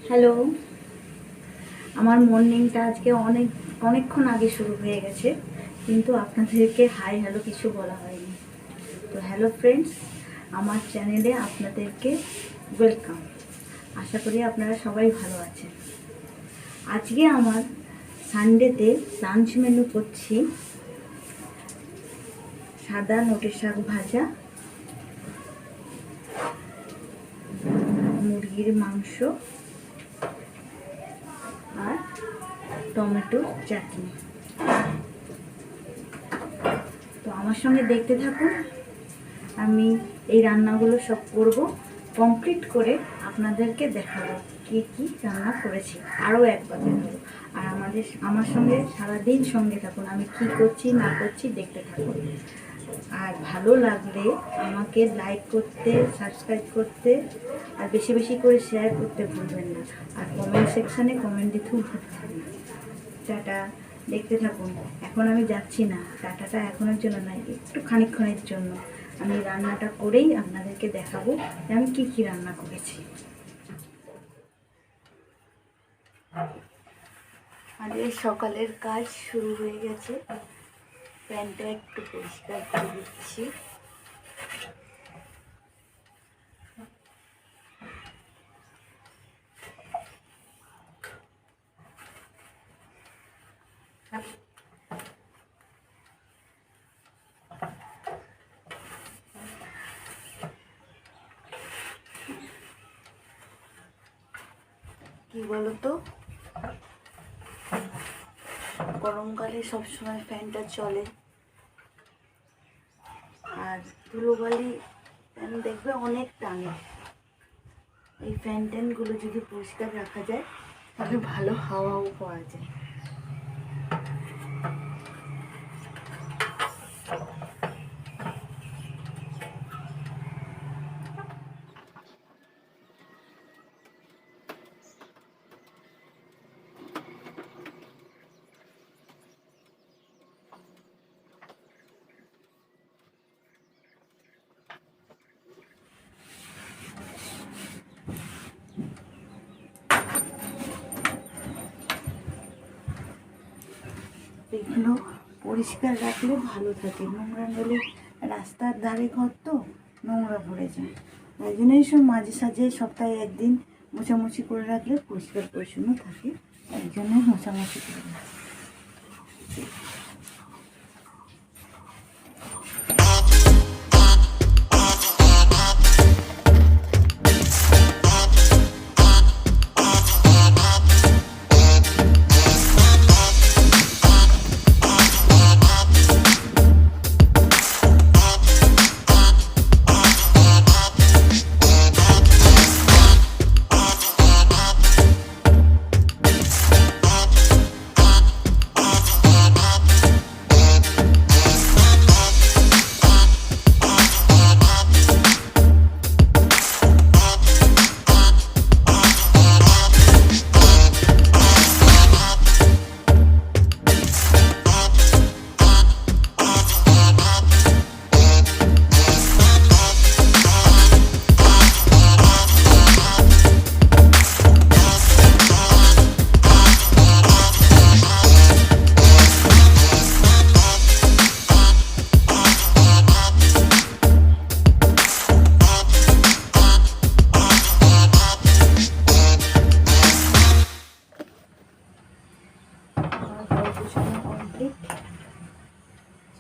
Hello, আমার মর্নিংটা আজকে অনেকক্ষণ আগে শুরু হয়ে গেছে, কিন্তু আপনাদেরকে হাই হ্যালো কিছু বলা হয়নি। তো হ্যালো ফ্রেন্ডস, আমার চ্যানেলে আপনাদেরকে ওয়েলকাম। আশা করি আপনারা সবাই ভালো আছেন। আজকে আমার সানডেতে লাঞ্চ মেনু করছি সাদা নোটে শাক ভাজা, মুরগির মাংস আর টমেটো চাটনি। তো আমার সঙ্গে দেখতে থাকুন, আমি এই রান্নাগুলো সব করব, কমপ্লিট করে আপনাদেরকে দেখাবো কি কি রান্না করেছি। আরও একবার দেখাবো, আর আমার সঙ্গে সারাদিন সঙ্গে থাকুন, আমি কি করছি না করছি দেখতে থাকুন। আর ভালো লাগলে আমাকে লাইক করতে, সাবস্ক্রাইব করতে আর বেশি বেশি করে শেয়ার করতে ভুলবেন না। আর কমেন্ট সেকশানে কমেন্ট দিতেও ভুলবেন না। টাটা, দেখতে থাকুন। এখন আমি যাচ্ছি না, টাটাটা এখনের জন্য নয়, একটু খানিকক্ষণের জন্য আমি রান্নাটা করেই আপনাদেরকে দেখাবো যে আমি কী কী রান্না করেছি। আমাদের সকালের কাজ শুরু হয়ে গেছে। প্যানটা একটু পরিষ্কার করে দিচ্ছি। কি বলতো, গরমকালে সবসময় ফ্যানটা চলে, আর ধুলোবালি ফ্যান দেখবে অনেক টানে। এই ফ্যান ট্যানগুলো যদি পরিষ্কার রাখা যায় তাহলে ভালো হাওয়াও পাওয়া যায়। এগুলো পরিষ্কার রাখলে ভালো থাকে, নোংরা হলে রাস্তার ধারে ঘর তো নোংরা ভরে যায়। তাই জন্যই সব মাঝে সাঝে সপ্তাহে একদিন মোছামুছি করে রাখলে পরিষ্কার পরিচ্ছন্ন থাকে, তাই জন্যই মোছামুছি করে রাখি।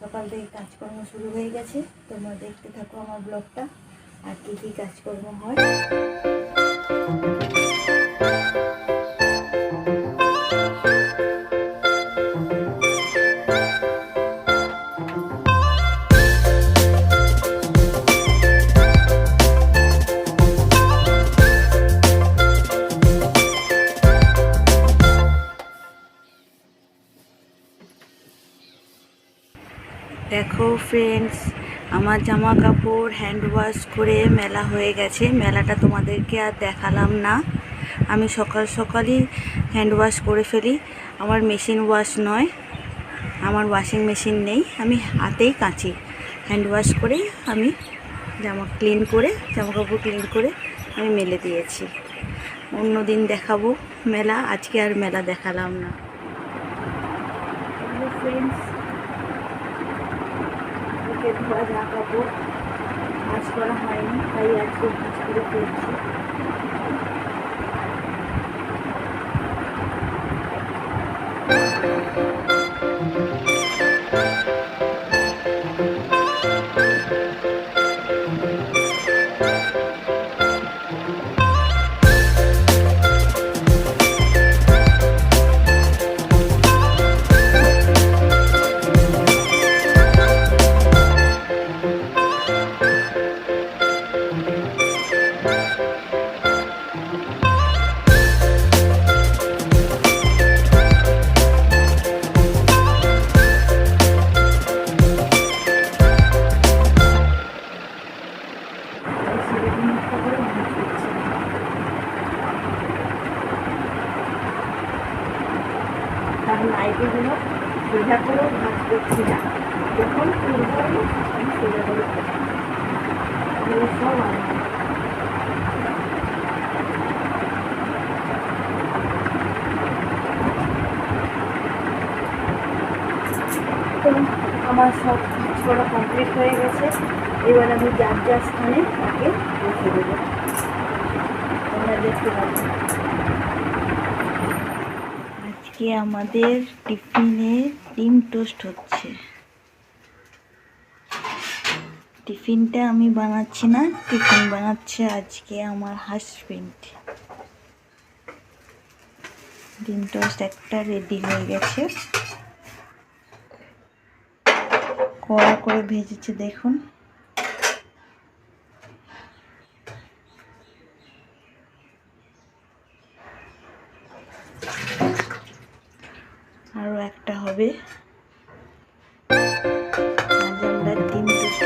সকাল থেকে কাজকর্ম শুরু হয়ে গেছে, তোমরা দেখতে থাকো আমার ব্লগটা আর কী কী কাজকর্ম হয়। দেখো ফ্রেন্ডস, আমার জামা কাপড় হ্যান্ড ওয়াশ করে মেলা হয়ে গেছে। মেলাটা তোমাদেরকে আর দেখালাম না, আমি সকাল সকালই হ্যান্ড ওয়াশ করে ফেলি। আমার মেশিন ওয়াশ নয়, আমার ওয়াশিং মেশিন নেই, আমি হাতেই কাচি। হ্যান্ড ওয়াশ করে আমি জামা কাপড় ক্লিন করে আমি মেলে দিয়েছি। অন্য দিন দেখাবো মেলা, আজকে আর মেলা দেখালাম না। ফ্রেন্ডস, ওকে ধোয়া জামা কাপড় ভাঁজ করা হয়নি, তাই আজকে ভাঁজ করে ফেলছি। কারণ লাইটগুলো সোজা করেও ভাঁজ করছি না, যখন তুলব আমি সোজা করে এগুলো সব আলাদা। তো আমার সব ভাঁজ করা কমপ্লিট হয়ে গেছে। এবার আমি যার যার স্থানে তাকে রেখে দেবো, তোমরা দেখতে পাচ্ছ। আজকে আমাদের টিফিনে ডিম টোস্ট হচ্ছে। টিফিনটা আমি বানাচ্ছি না, টিফিন বানাচ্ছে আজকে আমার হাজবেন্ড। ডিম টোস্ট একটা রেডি হয়ে গেছে, কড়া করে ভেজেছে দেখুন। আরও একটা হবে। আজ আমরা ডিম টোস্ট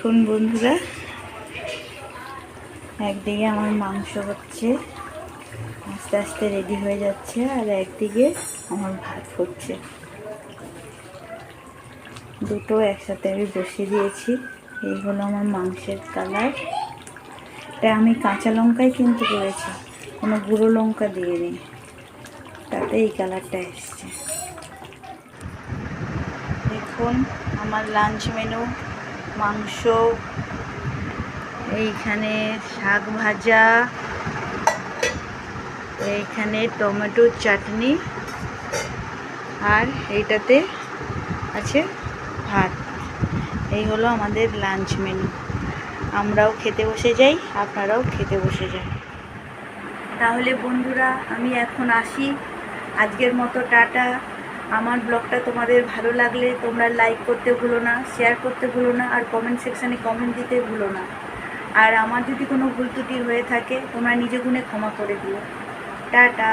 দেখুন বন্ধুরা, একদিকে আমার মাংস হচ্ছে, আস্তে আস্তে রেডি হয়ে যাচ্ছে, আর একদিকে আমার ভাত হচ্ছে। দুটো একসাথে আমি বসিয়ে দিয়েছি। এই হলো আমার মাংসের কালার। এটা আমি কাঁচা লঙ্কাই কিন্তু করেছি, কোনো গুঁড়ো লঙ্কা দিইনি, তাতে এই কালারটা এসছে। দেখুন আমার লাঞ্চ মেনু, মাংস, এইখানে শাক ভাজা, এইখানে টমেটো চাটনি, আর এইটাতে আছে ভাত। এই হলো আমাদের লাঞ্চ মেনু। আমরাও খেতে বসে যাই, আপনারাও খেতে বসে যান। তাহলে বন্ধুরা আমি এখন আসি, আজকের মতো টাটা। আমার ব্লগটা তোমাদের ভালো লাগলে তোমরা লাইক করতে ভুলো না, শেয়ার করতে ভুলো না, আর কমেন্ট সেকশানে কমেন্ট দিতে ভুলো না। আর আমার যদি কোনো ভুল ত্রুটি হয়ে থাকে তোমরা নিজে গুণে ক্ষমা করে দিও। টাটা।